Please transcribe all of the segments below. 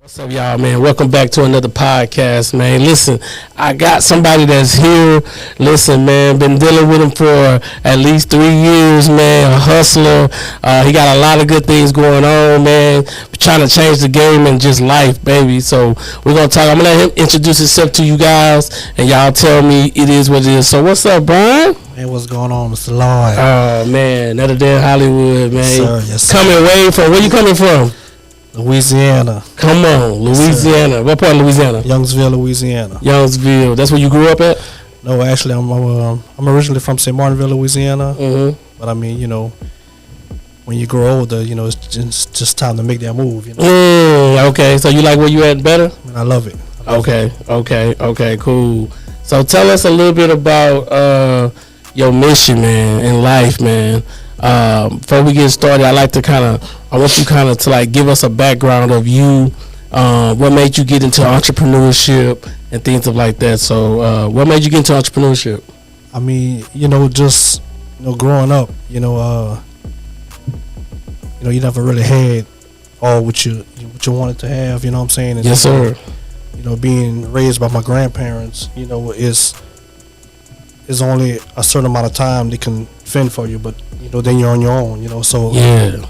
What's up, y'all, man? Welcome back to another podcast, man. Listen, I got somebody that's here. Listen, man, been dealing with him for at least 3 years, man. A hustler. He got a lot of good things going on, man. Trying to change the game and just life, baby. So we're going to talk. I'm going to let him introduce himself to you guys, and y'all tell me it is what it is. So what's up, Brian? Hey, what's going on, Mr. Lloyd? Oh, man. Another day in Hollywood, man. Sir, yes, sir. Coming way from, where you coming from? Louisiana. Come on, Louisiana. Yes, what part of Louisiana? Youngsville, Louisiana. Youngsville. That's where you grew up at? No, actually, I'm originally from St. Martinville, Louisiana. Mm-hmm. But I mean, when you grow older, it's just time to make that move. Okay, so you like where you at better? I love it. Okay, cool. So tell us a little bit about your mission, man, in life, man. Before we get started, I want you to give us a background of you, what made you get into entrepreneurship and things like that. So, what made you get into entrepreneurship? I mean, just growing up, you never really had all what you wanted to have. You know what I'm saying? And yes, sir. Being raised by my grandparents, is only a certain amount of time they can fend for you, but then you're on your own. So yeah.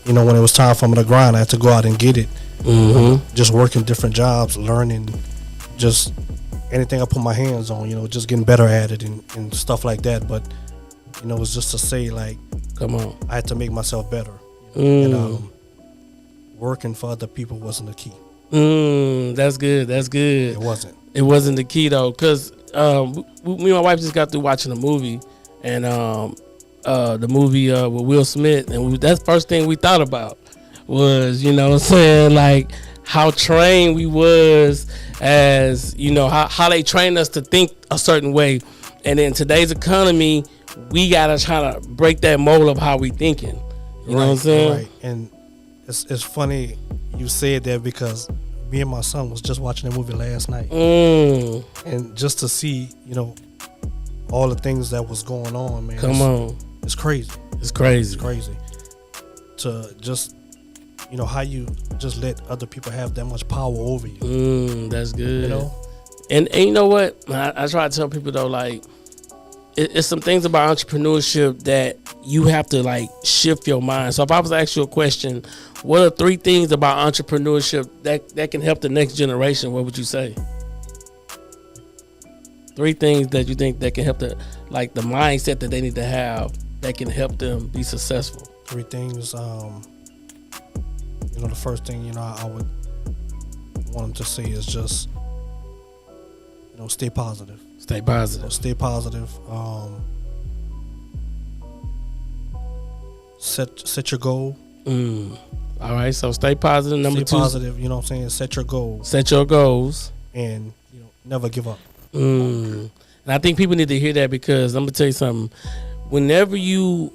When it was time for me to grind, I had to go out and get it. Mm-hmm. Just working different jobs, learning, just anything I put my hands on. Just getting better at it and stuff like that. But it was just to say, like, come on, I had to make myself better. And working for other people wasn't the key. That's good. It wasn't. It wasn't the key though, because me and my wife just got through watching a movie, and the movie with Will Smith, and that's the first thing we thought about was, like how trained we was, as how they trained us to think a certain way, and in today's economy, we gotta try to break that mold of how we thinking. You know what I'm saying? Right. And it's funny you said that, because me and my son was just watching the movie last night, and just to see all the things that was going on, man. Come on, it's crazy. It's crazy to just how you just let other people have that much power over you. That's good. And you know what? I try to tell people though, like, it's some things about entrepreneurship that you have to like shift your mind. So if I was to ask you a question, what are 3 things about entrepreneurship that can help the next generation? What would you say? 3 things that you think that can help the mindset that they need to have that can help them be successful. 3 things. The first thing I would want them to say is just stay positive. Stay positive. Stay positive. Set your goal. All right, so stay positive. Number 2. Stay positive. You know what I'm saying? Set your goals. Set your goals. And never give up. And I think people need to hear that, because I'm gonna tell you something. Whenever in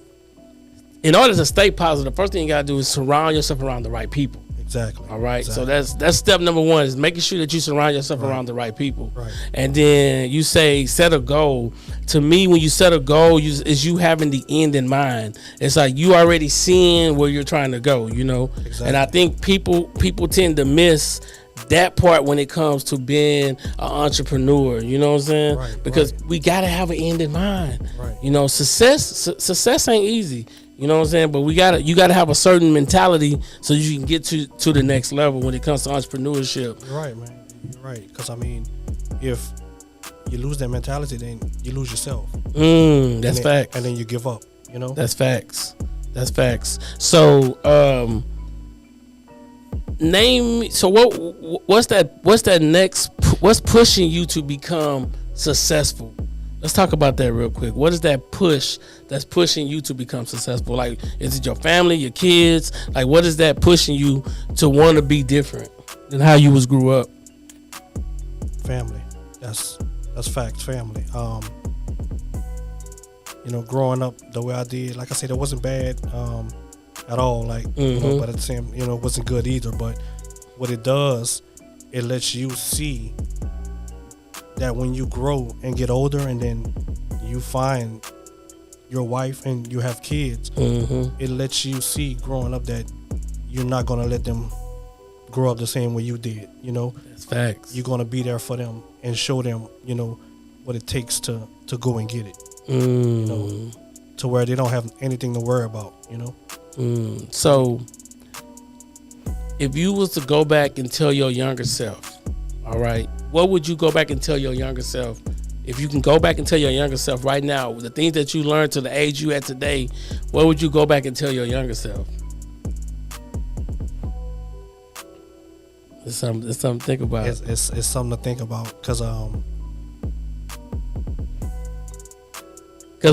order to stay positive, the first thing you gotta do is surround yourself around the right people. Exactly. All right. Exactly. So that's step number 1, is making sure that you surround yourself around the right people. Right. And then you say set a goal. To me, when you set a goal, is you having the end in mind. It's like you already seeing where you're trying to go. Exactly. And I think people tend to miss that part when it comes to being an entrepreneur. You know what I'm saying? Right, because we gotta have an end in mind. Right. Success ain't easy. You know what I'm saying? But you gotta have a certain mentality so you can get to the next level when it comes to entrepreneurship. You're right, man. You're right. Because I mean, if you lose that mentality, then you lose yourself. That's facts. And then you give up. That's facts. So what's that next? What's pushing you to become successful? Let's talk about that real quick. What is that push that's pushing you to become successful? Like, is it your family, your kids? Like, what is that pushing you to want to be different than how you grew up? Family. That's facts. Family. Growing up the way I did, like I said, it wasn't bad at all. Like, but at the same, it wasn't good either. But what it does, it lets you see that when you grow and get older, and then you find your wife and you have kids, it lets you see growing up that you're not gonna let them grow up the same way you did. That's facts. You're gonna be there for them and show them, what it takes to go and get it. To where they don't have anything to worry about. So, if you was to go back and tell your younger self, all right, what would you go back and tell your younger self? If you can go back and tell your younger self right now, the things that you learned to the age you at today, what would you go back and tell your younger self? It's something to think about. It's something to think about because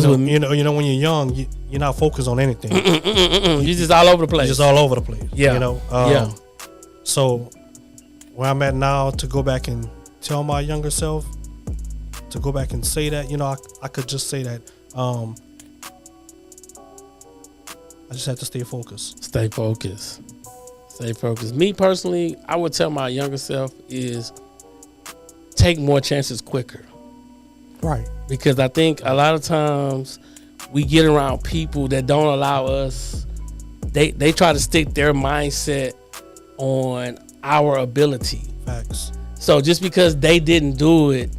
when you're young, you're not focused on anything. You're just all over the place. Yeah. So where I'm at now, to go back and tell my younger self, to go back and say that, I could just say that I just have to stay focused. Stay focused. Me personally, I would tell my younger self is take more chances quicker. Right. Because I think a lot of times we get around people that don't allow us, they try to stick their mindset on our ability. Facts. So just because they didn't do it,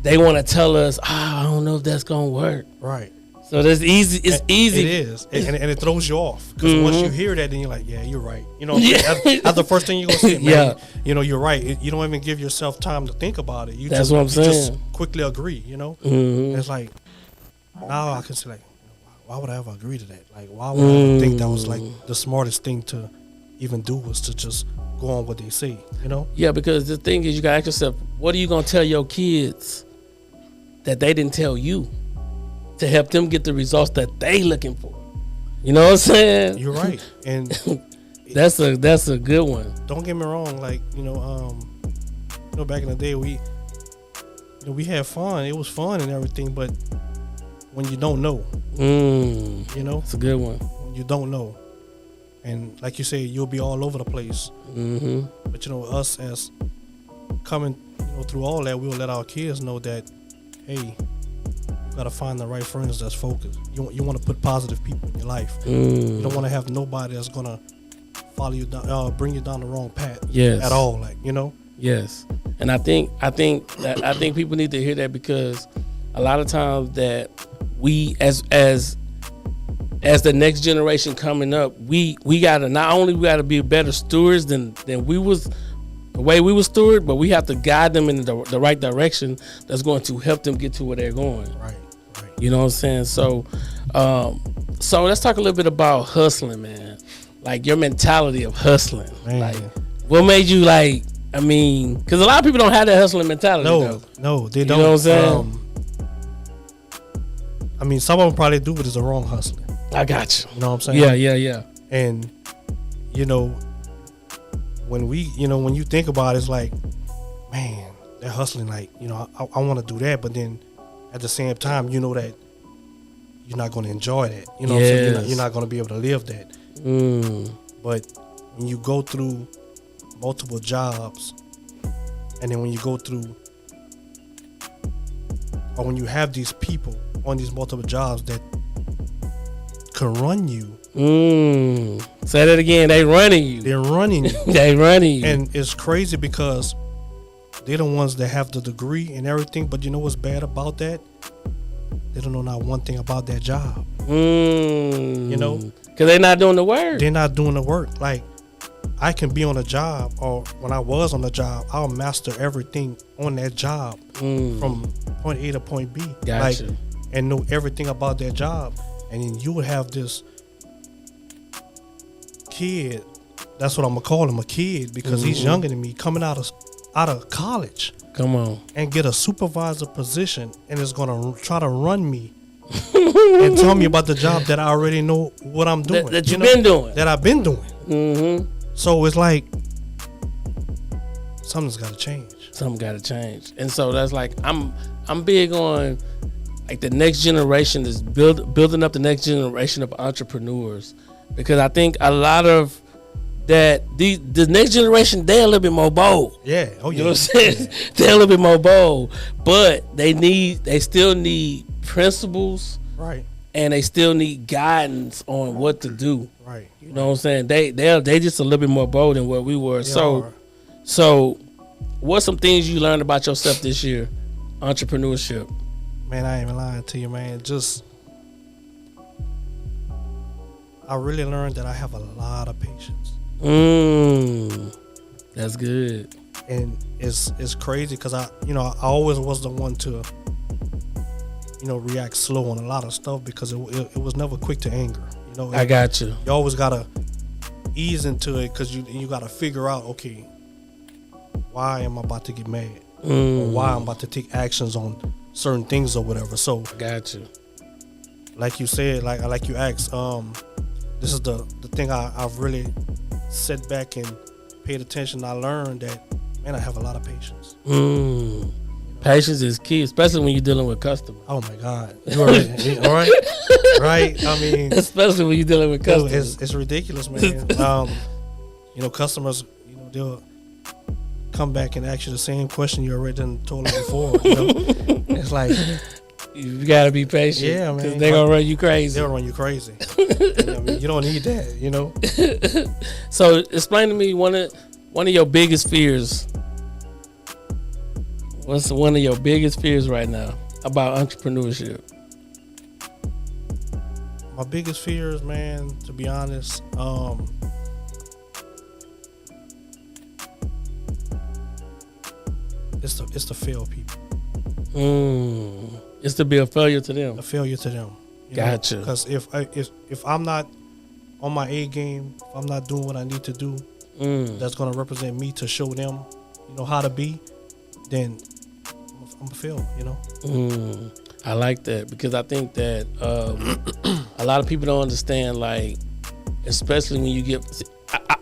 they want to tell us, I don't know if that's going to work. Right. So that's easy. It's easy. It is. And it throws you off. Because once you hear that, then you're like, yeah, you're right. That's the first thing you're going to say, man. Yeah. You're right. You don't even give yourself time to think about it. That's what I'm saying. You just quickly agree, It's like, now I can say, like, why would I ever agree to that? Like, why would I ever think that was, like, the smartest thing to even do was to just go on what they say, Yeah, because the thing is, you got to ask yourself, what are you going to tell your kids that they didn't tell you to help them get the results that they looking for? You know what I'm saying? You're right. And that's a good one. Don't get me wrong, like, back in the day we had fun. It was fun and everything, but when you don't know, it's a good one. When you don't know, and like you say, you'll be all over the place. But us as coming through all that, we'll let our kids know that, hey, you gotta find the right friends that's focused. You want to put positive people in your life. You don't want to have nobody that's gonna follow you down, bring you down the wrong path. Yes. At all, like Yes, and I think people need to hear that, because a lot of times that we as the next generation coming up, we gotta not only be better stewards than we was the way we were steward, but we have to guide them in the right direction that's going to help them get to where they're going. Right. You know what I'm saying? So let's talk a little bit about hustling, man. Like your mentality of hustling. Man. Like what made you like? I mean, because a lot of people don't have that hustling mentality. No, they don't. You know what I'm saying? Some of them probably do, but it's the wrong hustling. I got you. You know what I'm saying? Yeah. And when when you think about it, it's like, man, they're hustling. Like, I want to do that, but then at the same time, that you're not going to enjoy that. You know what I'm saying? You're not going to be able to live that. But when you go through multiple jobs, and then when you go through, or when you have these people on these multiple jobs that can run you. Say that again. They running you. They're running you. They running you. And it's crazy because they're the ones that have the degree and everything, but you know what's bad about that? They don't know not one thing about that job. Because they're not doing the work. They're not doing the work. Like, I can be on a job, or when I was on the job, I'll master everything on that job from point A to point B. Gotcha. Like, and know everything about that job. And then you would have this kid, that's what I'm going to call him, a kid, because he's younger than me, coming out of college. Come on. And get a supervisor position, and is going to try to run me and tell me about the job that I already know what I'm doing. That you've been doing. That I've been doing. So it's like, something's got to change. Something got to change. And so that's like, I'm big on, like, the next generation is building up the next generation of entrepreneurs, because I think a lot of that the next generation, they're a little bit more bold. Yeah. Oh yeah. You know what I'm saying? Yeah. They're a little bit more bold, but they still need principles, right, and they still need guidance on what to do. Right. You know what I'm saying? They just a little bit more bold than what we were. So what's some things you learned about yourself this year? Entrepreneurship. Man, I ain't even lying to you, man. I really learned that I have a lot of patience. That's good. And it's crazy because I always was the one to, react slow on a lot of stuff because it was never quick to anger. I got you. You always gotta ease into it because you gotta figure out, okay, why am I about to get mad? Or why I'm about to take actions on certain things or whatever. So got you. Like you said, like you asked, this is the thing I've really sat back and paid attention. I learned that, man, I have a lot of patience. Patience is key, especially when you're dealing with customers. Oh my God, you already, all right, right? I mean, especially when you're dealing with customers, it's ridiculous, man. Customers, they'll come back and ask you the same question you already done told them before. It's like you gotta be patient. Yeah, man, because they're gonna run you crazy. They'll run you crazy. You don't need that, So explain to me one of your biggest fears. What's one of your biggest fears right now about entrepreneurship? My biggest fears, man, to be honest, it's to fail people. It's to be a failure to them. A failure to them. Gotcha. Because if I'm not on my A game, if I'm not doing what I need to do, that's going to represent me to show them, how to be, then I'm a fail. I like that because I think that a lot of people don't understand, like, especially when you get.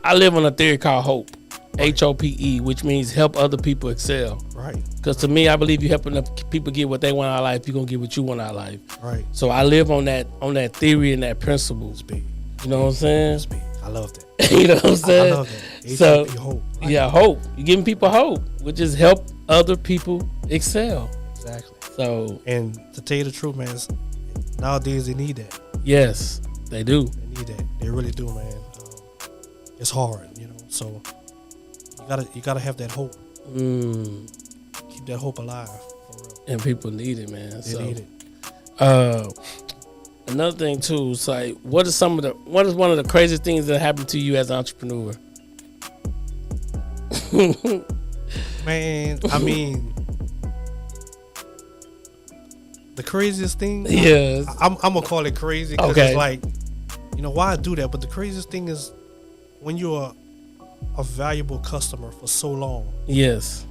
I live on a theory called HOPE. HOPE, which means help other people excel. Right. Because to me, I believe you helping people get what they want out of life, you're gonna get what you want out of life. Right. So I live on that theory and that principle. It's big. You know what I'm saying? It's big. I love that. You know what I'm saying? I love that. So hope. Right. Yeah, hope. You're giving people hope, which is help other people excel. Exactly. So, and to tell you the truth, man, nowadays they need that. Yes, they do. They need that. They really do, man. It's hard, So you gotta have that hope. Keep that hope alive, for real. And people need it, man. They need it. Another thing too is like, what is one of the craziest things that happened to you as an entrepreneur? Man, I mean, the craziest thing. Yes. I'm gonna call it crazy because it's like, why I do that? But the craziest thing is when you're a valuable customer for so long. Yes.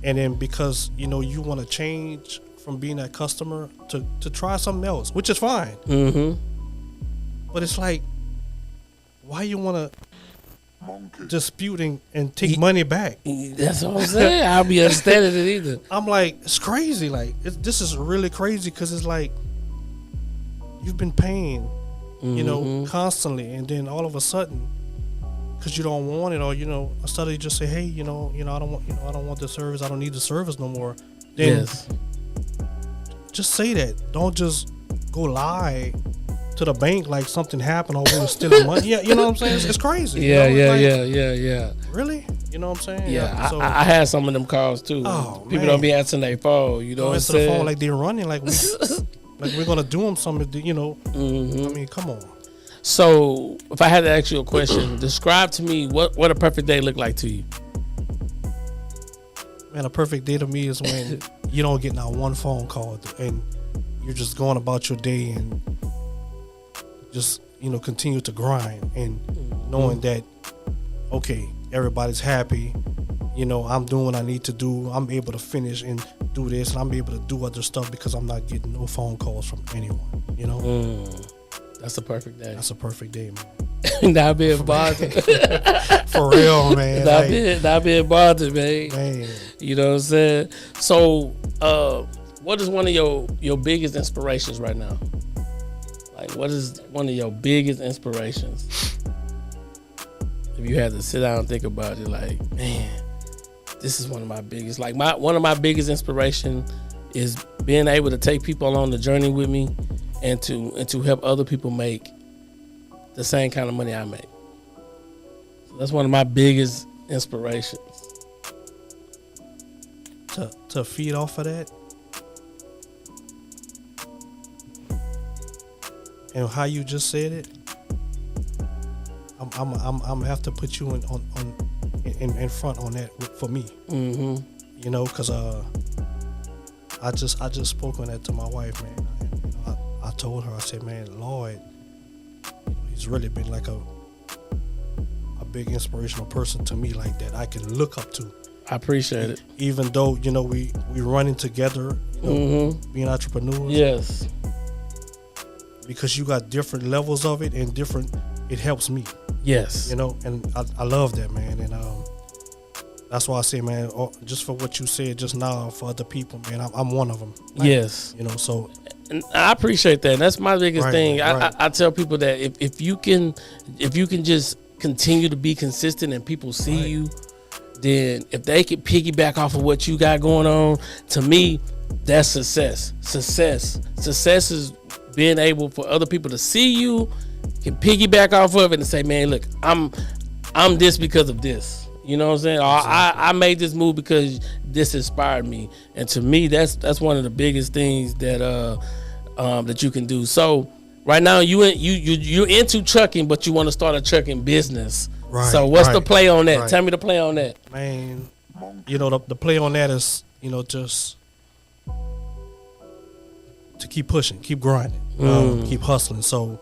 And then because you want to change from being that customer to try something else, which is fine. But it's like, why you want to dispute and take money back? That's what I'm saying. I'll be understanding it either. I'm like, it's crazy. Like, this is really crazy because it's like you've been paying, constantly, and then all of a sudden, because you don't want it, or instead of you just say, hey, I don't want the service, I don't need the service no more. Then just say that. Don't just go lie to the bank like something happened or we were stealing money. Yeah, you know what I'm saying? It's crazy. Yeah. Really? You know what I'm saying? Yeah, so, I had some of them calls too. People don't be answering their phone. You know what I'm saying? Answer the phone like they're running, like we're gonna do them something. I mean, come on. So, if I had to ask you a question, describe to me what a perfect day look like to you. Man, a perfect day to me is when you don't get not one phone call and you're just going about your day and just continue to grind and knowing that, okay, everybody's happy. I'm doing what I need to do. I'm able to finish and do this, and I'm able to do other stuff because I'm not getting no phone calls from anyone. That's a perfect day. That's a perfect day, man. Not being bothered. For real, man. Not being bothered, man. You know what I'm saying? So, what is one of your biggest inspirations right now? Like, what is one of your biggest inspirations? If you had to sit down and think about it, like, man, this is one of my biggest. Like, one of my biggest inspiration is being able to take people along the journey with me and to help other people make the same kind of money I make. So that's one of my biggest inspirations. To feed off of that, and how you just said it, I'm gonna have to put you in front on that for me. Mm-hmm. You know, because I just spoke on that to my wife, man. I told her, I said, man, Lloyd, he's really been like a big inspirational person to me, like that I can look up to. I appreciate it. Even though, you know, we running together, you know, Mm-hmm. being entrepreneurs. Yes. Because you got different levels of it and it helps me. Yes. You know, and I love that, man. And that's why I say, man, just for what you said just now for other people, man, I'm one of them. Like, yes. You know, so. And I appreciate that. And that's my biggest thing. Right. I tell people that if you can just continue to be consistent and people see you, then if they can piggyback off of what you got going on, to me, that's success. Success is being able for other people to see you, can piggyback off of it and say, man, look, I'm this because of this. You know what I'm saying? Exactly. I made this move because this inspired me. And to me, that's one of the biggest things that that you can do. So right now you're into trucking, but you want to start a trucking business. Right. So what's the play on that? Right. Tell me the play on that. Man, you know, the play on that is, you know, just to keep pushing, keep grinding, keep hustling. So,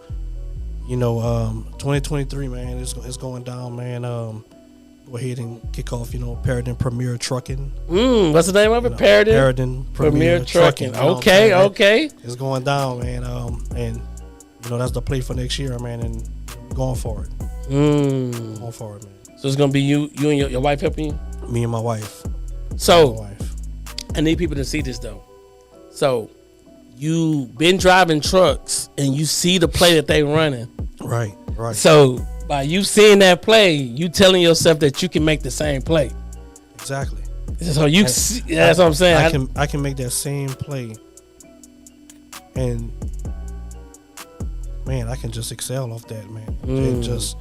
you know, 2023, man, it's going down, man. Go ahead and kick off, you know, Premier Trucking. What's the name of it? Premier Trucking. You know okay. It's going down, man. And you know, that's the play for next year, man. And we're going for it. Going for it, man. So it's gonna be you and your wife helping you? Me and my wife. So I need people to see this though. So you been driving trucks and you see the play that they running. Right. So by you seeing that play, you telling yourself that you can make the same play. Exactly. So that's what I'm saying. I can make that same play, and man, I can just excel off that, man. And just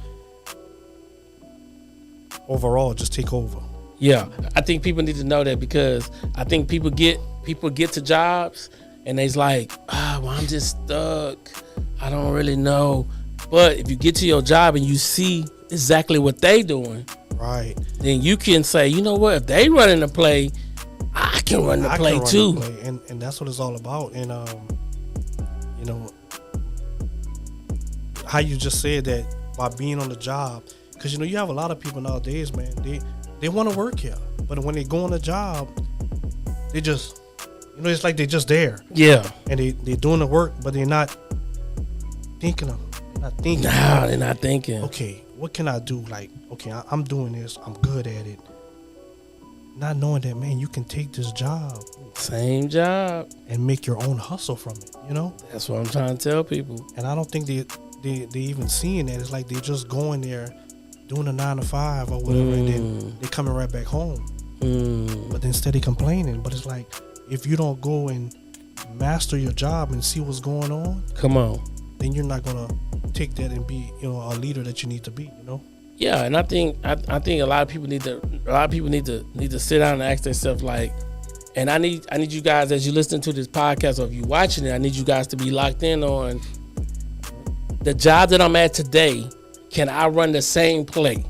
overall just take over. Yeah, I think people need to know that, because I think people get to jobs and they's like, well, I'm just stuck. I don't really know. But if you get to your job and you see exactly what they doing, right, then you can say, you know what, if they running the play, I can run the play too. And that's what it's all about. And you know, how you just said that by being on the job, because you know, you have a lot of people nowadays, man, they want to work here, but when they go on the job, they just, you know, it's like they're just there. Yeah. And they're doing the work, but they're not thinking. Nah, they're not thinking. Okay, what can I do? Like, okay, I'm doing this. I'm good at it. Not knowing that, man, you can take this job, same job, and make your own hustle from it. You know. That's what I'm trying to tell people. And I don't think they even seeing that. It's like they just going there, doing a 9 to 5 or whatever, and then they coming right back home. But instead they complaining. But it's like, if you don't go and master your job and see what's going on, come on, then you're not gonna take that and be, you know, a leader that you need to be, you know. Yeah, and I think a lot of people need to sit down and ask themselves, like, and I need you guys, as you listen to this podcast or if you watching it, I need you guys to be locked in on the job that I'm at today. Can I run the same play?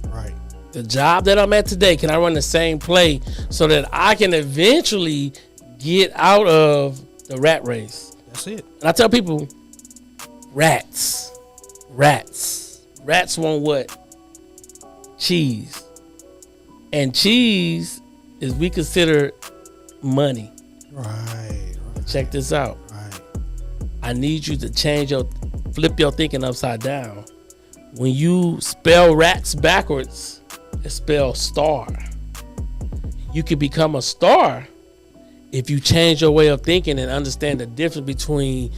Right. The job that I'm at today, can I run the same play so that I can eventually get out of the rat race? That's it. And I tell people, rats want what? Cheese. And cheese is, we consider money. Right. Check this out. Right. I need you to flip your thinking upside down. When you spell rats backwards, it's spelled star. You can become a star if you change your way of thinking and understand the difference between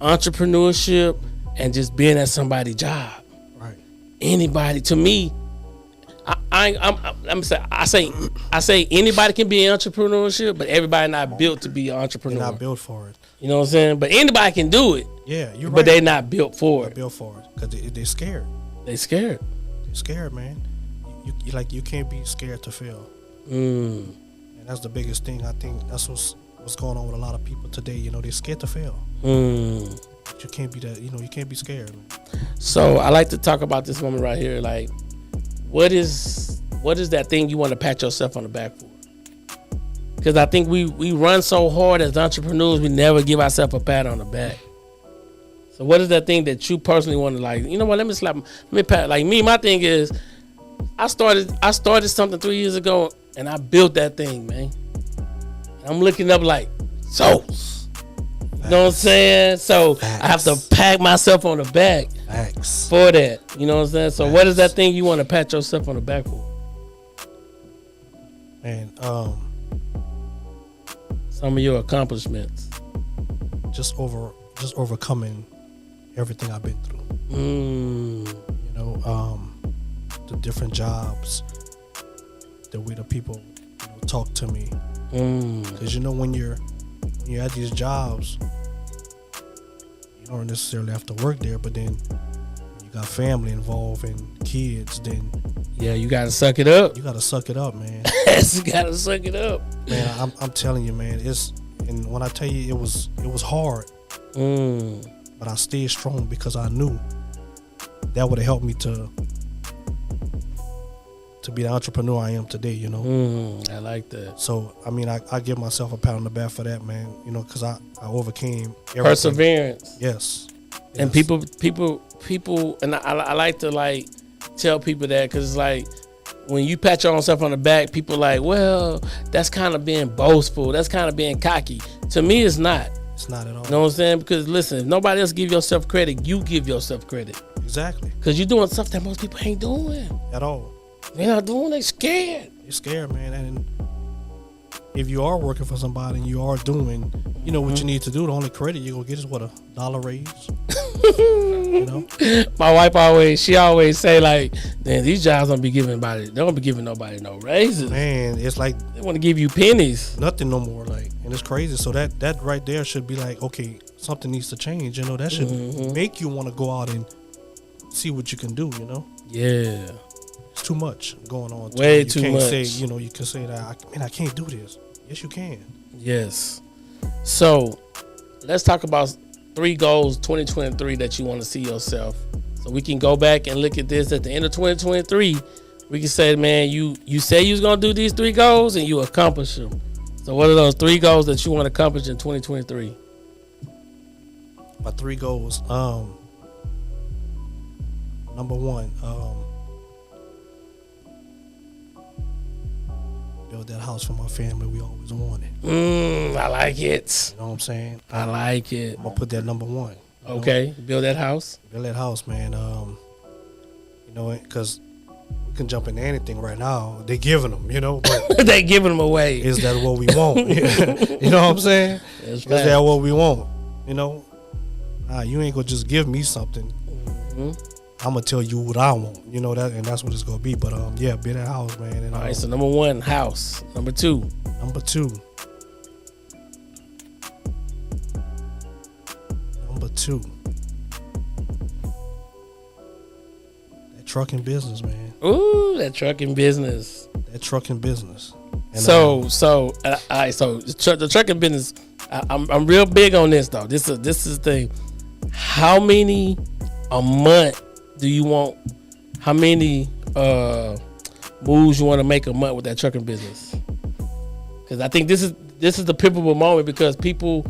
entrepreneurship and just being at somebody's job. Right. Anybody, to me, I say anybody can be an entrepreneurship, but everybody not built to be an entrepreneur. They're not built for it. You know what I'm saying? But anybody can do it. Yeah, you're right. But they not built for it. Built for it because they're scared. They scared. They're scared, man. You can't be scared to fail. And that's the biggest thing. I think that's what's going on with a lot of people today. You know, they're scared to fail. But you can't be that. You know, you can't be scared, man. So I like to talk about this moment right here. Like, what is that thing you want to pat yourself on the back for? Because I think we run so hard as entrepreneurs, we never give ourselves a pat on the back. So what is that thing that you personally want to, like, you know what, let me pat. Like me, my thing is, I started something 3 years ago and I built that thing, man. I'm looking up like, so, you know what I'm saying? So Facts. I have to pat myself on the back Facts. For that. You know what I'm saying? So Facts. What is that thing you want to pat yourself on the back for? Man, some of your accomplishments. Just overcoming everything I've been through. You know, the different jobs, the way the people, you know, talk to me. Because you know, when you're at these jobs, you don't necessarily have to work there, but then you got family involved and kids, then yeah, you gotta suck it up. You gotta suck it up, man. You gotta suck it up. Man, I'm telling you, man, and when I tell you it was hard. But I stayed strong because I knew that would have helped me to be the entrepreneur I am today, you know. I like that. So, I mean, I give myself a pat on the back for that, man, you know, because I overcame everything. Perseverance. Yes. And people, and I like to, like, tell people that, because it's like, when you pat yourself on the back, people like, well, that's kind of being boastful. That's kind of being cocky. To me, it's not. It's not at all. You know what I'm saying? Because listen, if nobody else give yourself credit, you give yourself credit. Exactly. Because you're doing stuff that most people ain't doing. At all. They're not doing, they scared. You're scared, man. And if you are working for somebody and you are doing, you know, what you need to do, the only credit you're going to get is what, $1 raise? You know? My wife she always say, like, man, these jobs don't be giving nobody no raises. Man, it's like they want to give you pennies. Nothing no more, like, and it's crazy. So that right there should be like, okay, something needs to change. You know, that should make you want to go out and see what you can do. You know? Yeah. It's too much going on. Way too much. You can say that, I can't do this. Yes, you can. Yes. So let's talk about 3 goals 2023 that you want to see yourself. So we can go back and look at this at the end of 2023. We can say, man, you say you was going to do these 3 goals and you accomplish them. So what are those 3 goals that you want to accomplish in 2023? My 3 goals. Number 1, build that house for my family we always wanted. I like it. You know what I'm saying? I like it. I'm gonna put that number 1. Okay, build that house. Build that house, man. You know, because we can jump into anything right now. They giving them, you know. But they giving them away. Is that what we want? You know what I'm saying? Is that what we want? You know, you ain't gonna just give me something. I'm gonna tell you what I want, you know that, and that's what it's gonna be. But yeah, build that house, man. And, all right, so number 1, house. Number 2, that trucking business, man. Ooh, that trucking business. And, so the trucking business. I'm real big on this though. This is the thing. How many a month do you want? How many moves you want to make a month with that trucking business? Because I think this is the pivotal moment, because people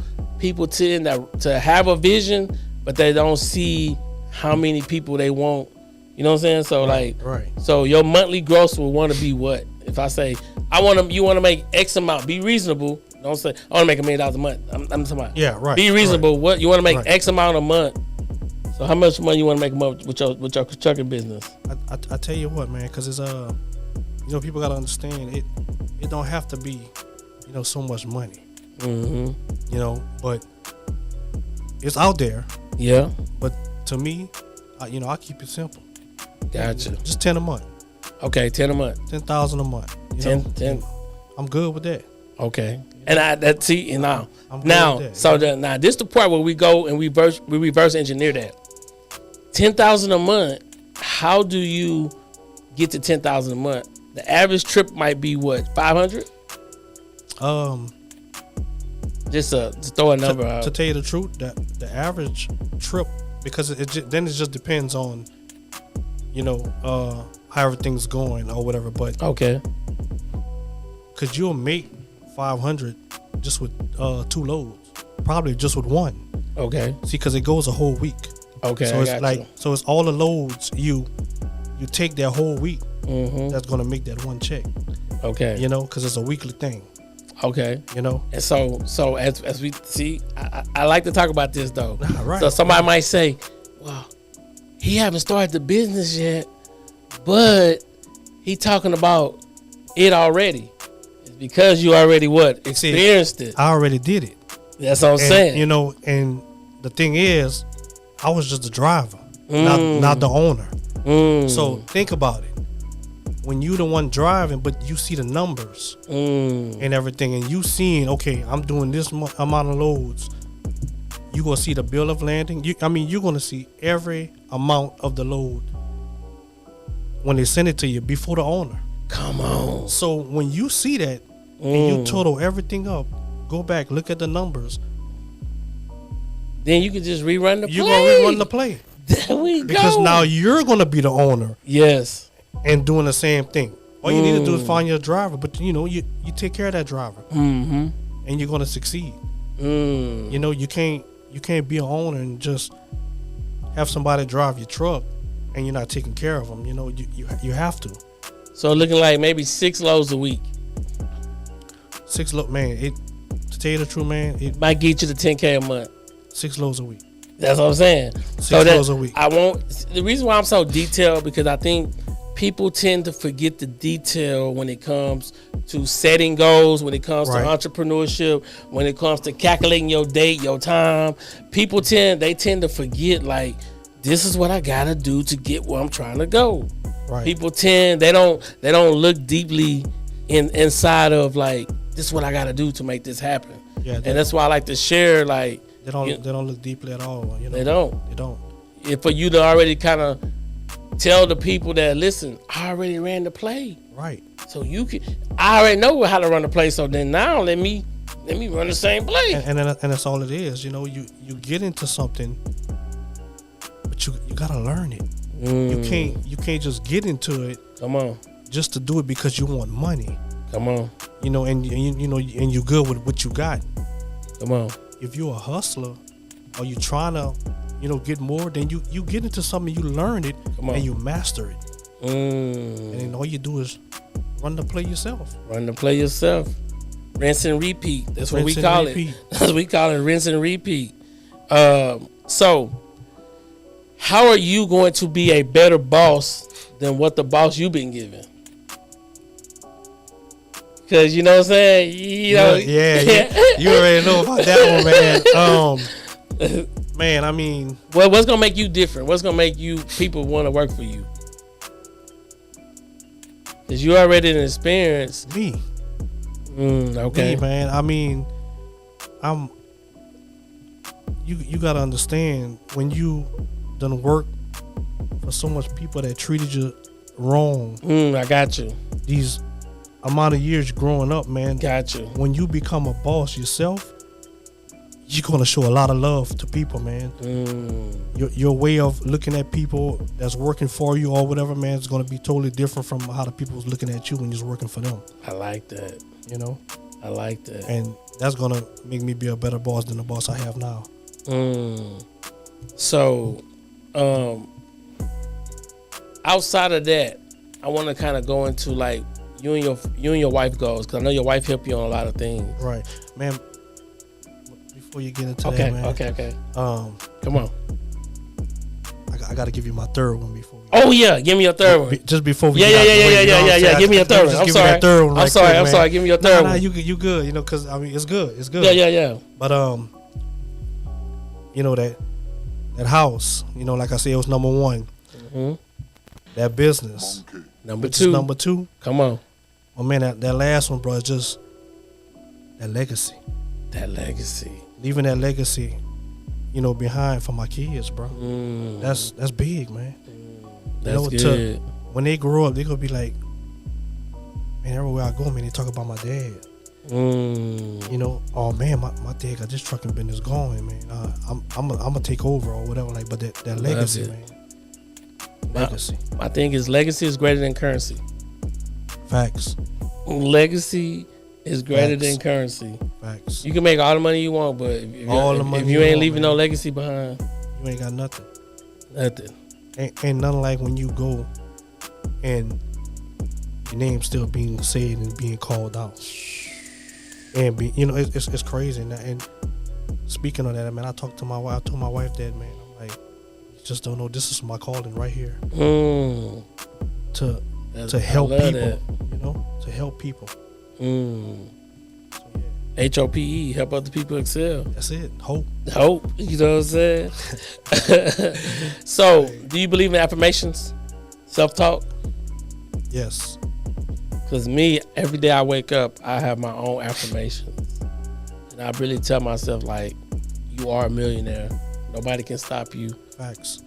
tend to have a vision, but they don't see how many people they want. You know what I'm saying? So right. So your monthly gross will want to be what? If I say you want to make X amount, be reasonable. Don't say I want to make $1 million a month. I'm talking about. Yeah, right. Be reasonable. Right. What you want to make X amount a month. So how much money you want to make a month with your trucking business? I tell you what, man, because it's you know, people gotta understand it don't have to be, you know, so much money. You know, but it's out there. Yeah. But to me, you know, I keep it simple. Gotcha. Just 10 a month. Okay, 10 a month. 10,000 a month. 10. I'm good with that. Okay. And I that see and now I'm now good with that, so now this the part where we go and we reverse engineer that. 10,000 a month. How do you get to 10,000 a month? The average trip might be what, 500? Just to throw a number out. To tell you the truth, the average trip, because it just depends on, how everything's going or whatever. But okay, because you'll make 500 just with 2 loads, probably just with 1. Okay. See, because it goes a whole week. Okay. So it's like so it's all the loads you take that whole week. Mm-hmm. That's gonna make that 1 check. Okay. Because it's a weekly thing. Okay. And so as we see, I like to talk about this though. Right. So somebody might say, well, he haven't started the business yet, but he talking about it already. It's because you already experienced it. I already did it. That's what I'm saying. And the thing is, I was just the driver, not the owner. So think about it. When you the one driving, but you see the numbers and everything, and you seeing, okay, I'm doing this amount of loads, you gonna see the bill of lading. You're gonna see every amount of the load when they send it to you before the owner. Come on. So when you see that and you total everything up, go back, look at the numbers. Then you can just rerun the play. You're gonna rerun the play. There we go. Because now you're gonna be the owner. Yes. And doing the same thing. All you need to do is find your driver, but you take care of that driver, and you're gonna succeed. You can't be an owner and just have somebody drive your truck, and you're not taking care of them. You have to. So looking like maybe 6 loads a week. 6 loads, man. To tell you the truth, man, it might get you to 10K a month. 6 loads a week. That's what I'm saying. 6 loads a week. The reason why I'm so detailed, because I think people tend to forget the detail when it comes to setting goals, when it comes to entrepreneurship, when it comes to calculating your date, your time. People tend to forget, like, this is what I gotta do to get where I'm trying to go. Right. People they don't look deeply inside of, like, this is what I gotta do to make this happen. Yeah, and that's why I like to share, like, they don't look deeply at all. They don't. If for you to already kind of tell the people that, listen, I already ran the play. Right. So I already know how to run the play. So then now let me run the same play. And that's all it is. You get into something, but you gotta learn it. You can't just get into it. Come on. Just to do it because you want money. Come on. And you're good with what you got. Come on. If you're a hustler, or you trying to get more, then you get into something, you learn it, and you master it. And then all you do is run the play yourself. Rinse and repeat. That's what we call it. That's what we call it, rinse and repeat. So how are you going to be a better boss than what the boss you've been given? Because you know what I'm saying? You already know about that one, man. Man, I mean, well, what's gonna make you different? What's gonna make people want to work for you? Because you already an experience. Me. Okay. Me, man. I mean, you gotta understand, when you done work for so much people that treated you wrong. I got you. These amount of years growing up, man. Got you. When you become a boss yourself, you're gonna show a lot of love to people, man. Your way of looking at people that's working for you or whatever, man, is gonna be totally different from how the people was looking at you when you was working for them. I like that. I like that. And that's gonna make me be a better boss than the boss I have now. So, outside of that, I want to kind of go into, like, you and your wife goals, because I know your wife helped you on a lot of things. Right, man. Before you get into that, man. Okay. Come on. I got to give you my third one before. Oh yeah, give me your third one. Just before we. Yeah. Give me your third one. I'm sorry. Give me your third one. Nah, you good. Because I mean, it's good. Yeah. But that house. Like I said, it was number one. That business. Number Which is number 2. Come on. Well, man, that last one, bro, is just that legacy. That legacy. Leaving that legacy, behind for my kids, bro. That's big, man. That's good. When they grow up, they gonna be like, man, everywhere I go, man, they talk about my dad. Oh man, my dad got this trucking business going, man. I'm gonna take over or whatever, like. But that legacy, man. Legacy. My thing is legacy is greater than currency. Facts. Legacy is greater than currency. Facts. You can make all the money you want, but if you ain't leaving no legacy behind, you ain't got nothing. Nothing. Ain't nothing like when you go and your name still being said and being called out. And it's crazy. And speaking of that, man, I talked to my wife. I told my wife that, man, I'm like, you just don't know. This is my calling right here. To help people. To help people. So, yeah. HOPE, help other people excel. That's it. Hope. You know what I'm saying? So, do you believe in affirmations? Self-talk? Yes. Because me, every day I wake up, I have my own affirmations. And I really tell myself, like, you are a millionaire. Nobody can stop you. Facts.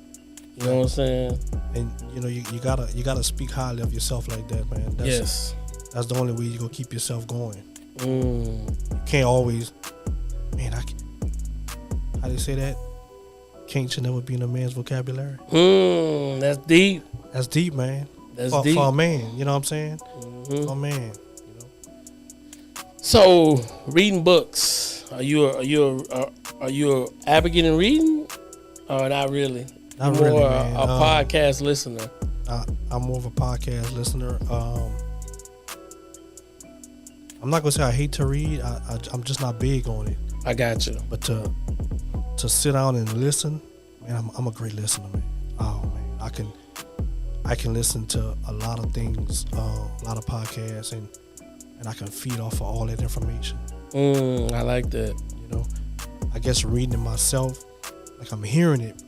You know what I'm saying? And, you gotta speak highly of yourself like that, man. That's the only way you're going to keep yourself going. You can't always, man, how do you say that? Can't you never be in a man's vocabulary? That's deep. That's deep, man. That's for, deep. For a man, you know what I'm saying? For a man, So, reading books. Are you a advocate in reading? Or not really? Not You're really, more man. a podcast listener. I'm more of a podcast listener. I'm not gonna say I hate to read. I'm just not big on it. I got you. But to sit down and listen, man, I'm a great listener, man. Oh man, I can listen to a lot of things, a lot of podcasts, and I can feed off of all that information. I like that. I guess reading it myself, like I'm hearing it,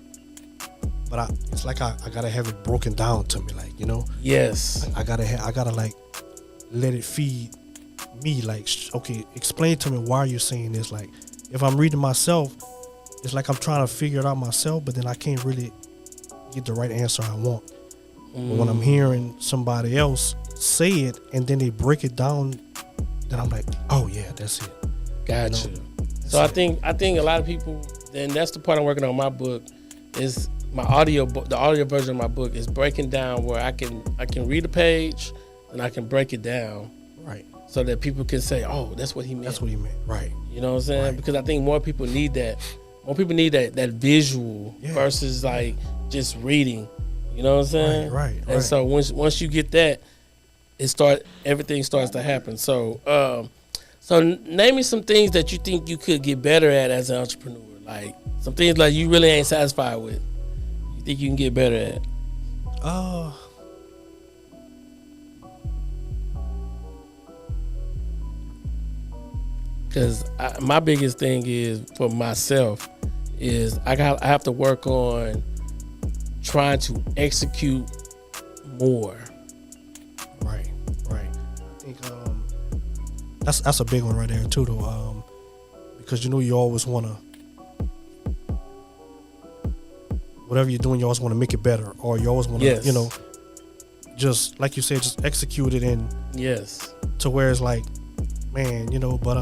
but it's like I gotta have it broken down to me, like Yes. I gotta like let it feed me, like, okay, explain to me why you're saying this. Like, if I'm reading myself, it's like I'm trying to figure it out myself, but then I can't really get the right answer I want. But when I'm hearing somebody else say it and then they break it down, then I'm like, oh yeah, that's it. Gotcha. So I think a lot of people, and that's the part I'm working on my book, is my audio book. The audio version of my book is breaking down where I can read a page and I can break it down. Right. So that people can say, oh, that's what he meant. That's what he meant. Right. You know what I'm saying? Right. Because I think more people need that. More people need that visual versus like just reading. You know what I'm saying? Right. And so once you get that, everything starts to happen. So name me some things that you think you could get better at as an entrepreneur. Like some things like you really ain't satisfied with. You think you can get better at? Because my biggest thing is for myself is I have to work on trying to execute more. Right. I think that's a big one right there too, though. Because you always want to, whatever you're doing, you always want to make it better, or you always want to, just like you said, just execute it in. Yes. To where it's like, man, but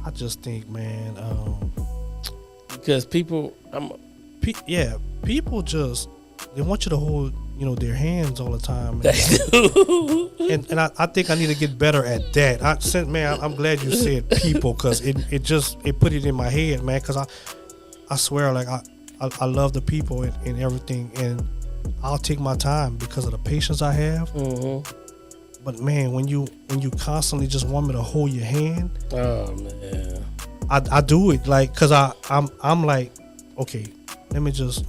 I just think, man, because people, people just, they want you to hold, their hands all the time. They do. And I think I need to get better at that. I'm glad you said people, because it put it in my head, man. Because I swear, like I love the people and everything, and I'll take my time because of the patience I have. But man, when you constantly just want me to hold your hand, oh man, I do it like, cause I'm like, okay, let me just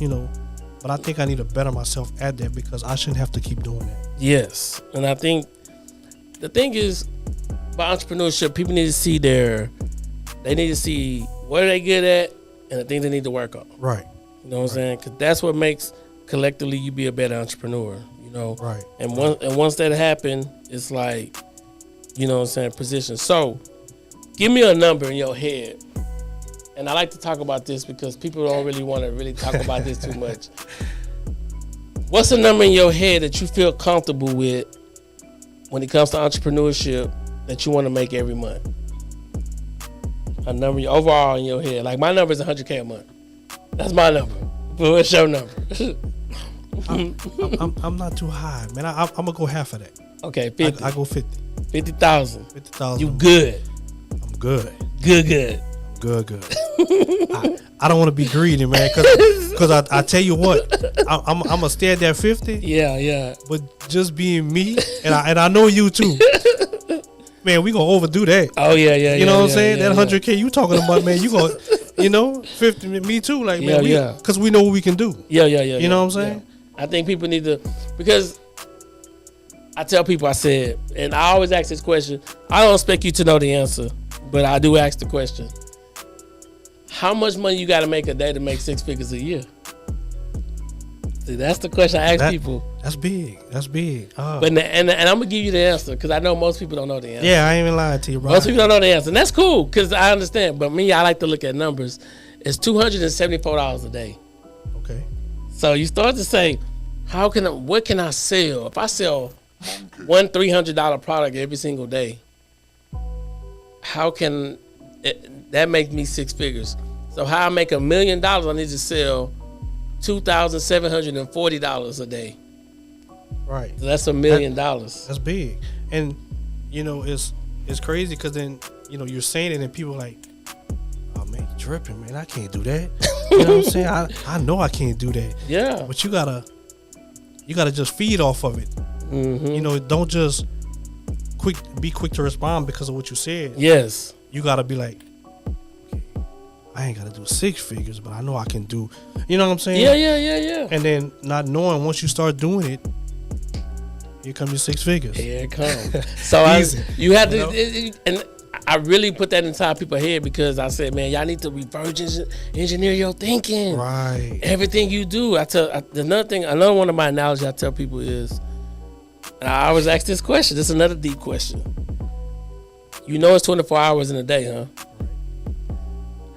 but I think I need to better myself at that, because I shouldn't have to keep doing that. Yes, and I think the thing is about entrepreneurship, people need to see they need to see what are they good at and the things they need to work on. Right. You know what I'm saying? Because that's what makes collectively you be a better entrepreneur. You know, Right. And once that happen, it's like, you know what I'm saying, position. So, give me a number in your head. And I like to talk about this because people don't really want to really talk about this too much. What's a number in your head that you feel comfortable with when it comes to entrepreneurship that you want to make every month? A number overall in your head. Like my number is $100K a month. That's my number. But what's your number? I'm not too high, man. I'm gonna go half of that. Okay, 50. I go 50. 50,000. 50,000. You good? I'm good. Good. Good. I don't want to be greedy, man, because I tell you what, I'm gonna stay at that 50. Yeah. But just being me, and I know you too, man, we gonna overdo that. Oh yeah. You know what I'm saying? That 100K you talking about, man, you gonna, 50, me too, like, man, because we know what we can do. Yeah. You know what I'm saying? Yeah. I think people need to, because I tell people, I said, and I always ask this question. I don't expect you to know the answer, but I do ask the question. How much money you got to make a day to make 6 figures a year? See, that's the question I ask people. That's big. But and I'm gonna give you the answer because I know most people don't know the answer. Yeah, I ain't even lying to you, bro. Most people don't know the answer, and that's cool because I understand. But me, I like to look at numbers. It's $274 a day. Okay. So you start to say, what can I sell? If I sell one $300 product every single day, how can that make me 6 figures? So how I make $1 million, I need to sell $2,740 a day. Right. So that's $1 million. That's big. And it's crazy because then you're saying it and people are like, oh man, you dripping, man. I can't do that. You know what I'm saying? I know I can't do that. Yeah. But you gotta just feed off of it. Mm-hmm. Don't just be quick to respond because of what you said. Yes. You gotta be like, okay, I ain't gotta do 6 figures, but I know I can do. You know what I'm saying? Yeah. And then not knowing once you start doing it, here comes your 6 figures. Here it comes. So you have to, and I really put that inside people's head because I said, man, y'all need to reverse engineer your thinking. Right. Everything you do. Another one of my analogies I tell people is, and I always ask this question. This is another deep question. It's 24 hours in a day, huh?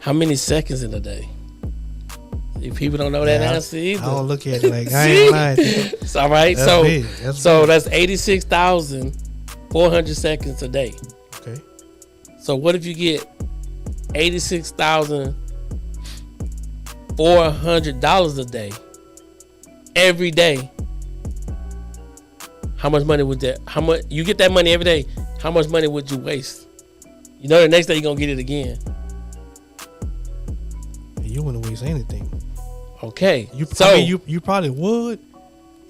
How many seconds in a day? See, people don't know that answer either. I don't look at it like I ain't lying. It's all right. That's big. That's 86,400 seconds a day. Okay. So what if you get $86,400 a day every day? How much money would that? How much you get that money every day? How much money would you waste? The next day you're gonna get it again. You wouldn't waste anything. Okay. You probably would.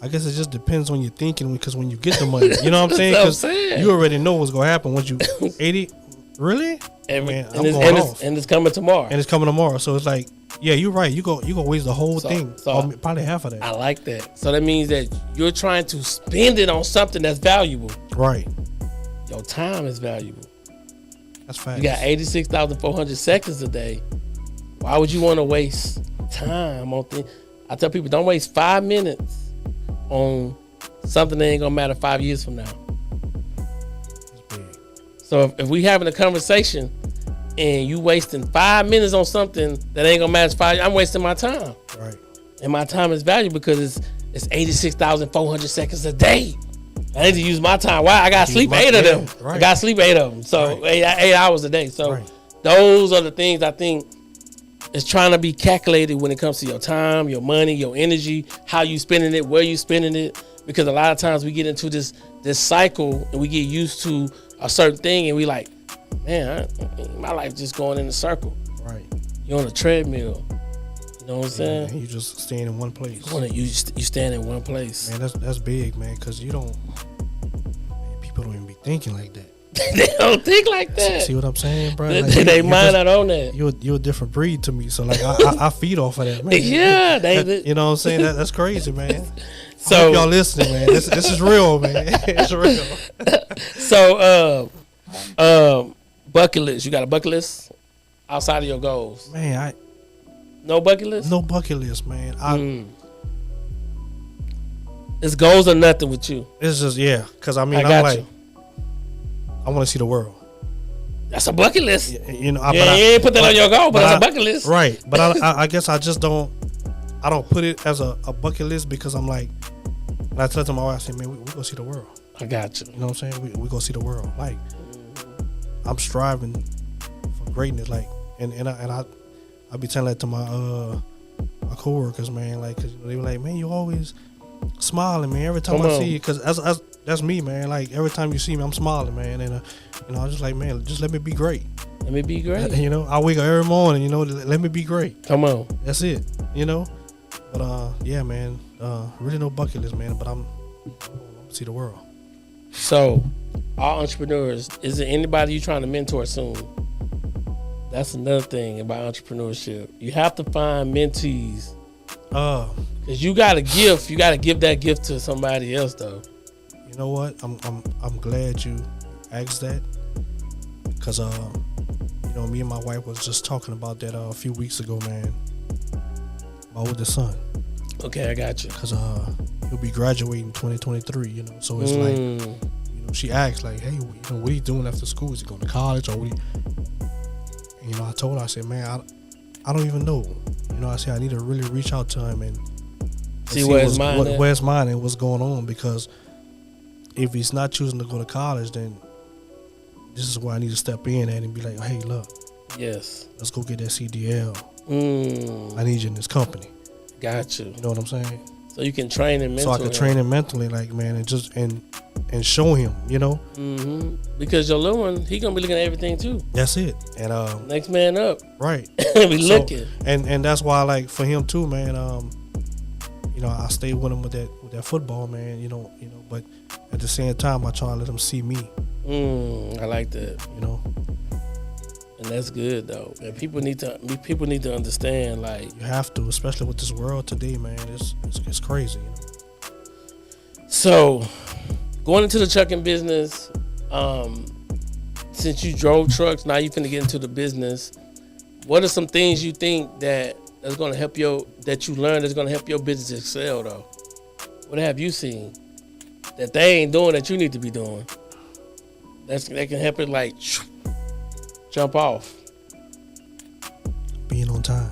I guess it just depends on your thinking because when you get the money, you know what I'm saying? Because you already know what's gonna happen once you 80. Really? And it's coming tomorrow. And it's coming tomorrow. So it's like, yeah, you're right. You go waste the whole thing. So probably half of that. I like that. So that means that you're trying to spend it on something that's valuable. Right. Your time is valuable. That's fast. You got 86,400 seconds a day. Why would you want to waste time on things? I tell people, don't waste 5 minutes on something that ain't gonna matter 5 years from now. That's big. So if we having a conversation and you wasting 5 minutes on something that ain't gonna matter 5 years, I'm wasting my time. Right. And my time is valuable because it's 86,400 seconds a day. I need to use my time. Why? I gotta sleep 8 of them. Right. I gotta sleep 8 of them. So 8 hours a day. So right. Those are the things I think is trying to be calculated when it comes to your time, your money, your energy, how you spending it, where you spending it. Because a lot of times we get into this cycle and we get used to a certain thing and we like, man, my life just going in a circle. Right. You're on a treadmill. You know what I'm saying? You just staying in one place. You stand in one place. Man, that's big, man. Because people don't even be thinking like that. They don't think like that. See what I'm saying, bro? Like, they mind not on that. You're a different breed to me. So like I feed off of that, man. Yeah, you know what I'm saying? That's crazy, man. So I hope y'all listening, man. This is real, man. It's real. So bucket list. You got a bucket list outside of your goals? Man, No bucket list? No bucket list, man. It's goals or nothing with you. It's just, yeah. Because, I mean, I I want to see the world. That's a bucket list. You know, you ain't put that on your goal, but that's a bucket list. Right. But I guess I just don't put it as a bucket list because I'm like, and I tell to my wife, I say, man, we go see the world. I got you. You know what I'm saying? We go see the world. Like, I'm striving for greatness. Like, and I be telling that to my coworkers, man. Like, cause they were like, man, you always smiling, man. Every time I see you, cause that's me, man. Like, every time you see me, I'm smiling, man. And you know, I'm just like, man, just let me be great. Let me be great. You know, I wake up every morning. You know, let me be great. Come on. That's it. You know. But yeah, man. Really no bucket list, man. But I'm see the world. So, all entrepreneurs, is there anybody you trying to mentor soon? That's another thing about entrepreneurship. You have to find mentees. Cause you got a gift. You got to give that gift to somebody else, though. You know what? I'm glad you asked that. Cause you know, me and my wife was just talking about that a few weeks ago, man. My oldest son. Okay, I got you. Cause he'll be graduating 2023. You know, so it's like, you know, she asked like, hey, you know, what are you doing after school? Is he going to college or what? You know, I told her, I said, man, I don't even know. You know, I said I need to really reach out to him and see where his mind is. Where's mine and what's going on, because if he's not choosing to go to college, then this is where I need to step in at and be like, hey, look, yes, let's go get that CDL. I need you in this company. Got you. You know what I'm saying? So you can train him mentally. So I can train him mentally, like, man, and just and show him, you know. Because your little one, he gonna be looking at everything too. That's it. And next man up. Right. Be looking. And that's why, like, for him too, man. You know, I stay with him with that football, man. You know. But at the same time, I try to let him see me. I like that. You know. And that's good though. And people need to understand, like, you have to, especially with this world today, man. It's crazy. You know? So, going into the trucking business, since you drove trucks, now you finna get into the business. What are some things you think that's gonna help that you learned that's gonna help your business excel though? What have you seen that they ain't doing that you need to be doing? That can help it, like, jump off. Being on time.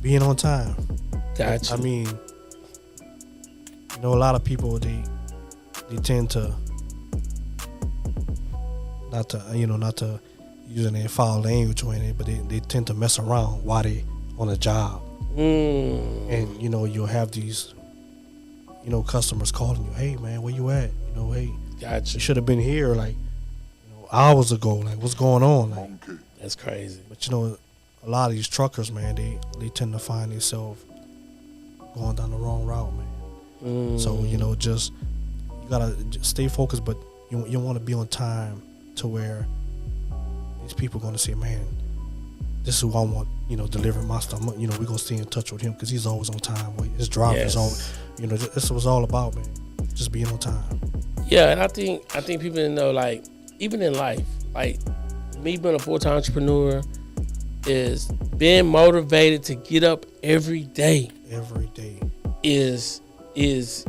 Being on time. Gotcha. I mean, you know, a lot of people they tend to not to use any foul language or anything, but they tend to mess around while they on a job. And you know, you'll have these, you know, customers calling you, hey man, where you at? You know, hey, gotcha. You should have been here like, you know, hours ago. Like, what's going on? Like, that's crazy. But you know, a lot of these truckers, man, they tend to find themselves going down the wrong route, man. So, you know, just you gotta stay focused, but you want to be on time to where these people gonna say, man, this is who I want, you know, delivering my stuff. You know, we're gonna stay in touch with him because he's always on time. His drive is on. You know, this was all about, man, just being on time. Yeah, and I think people know, like, even in life, like me being a full-time entrepreneur, is being motivated to get up every day. Every day is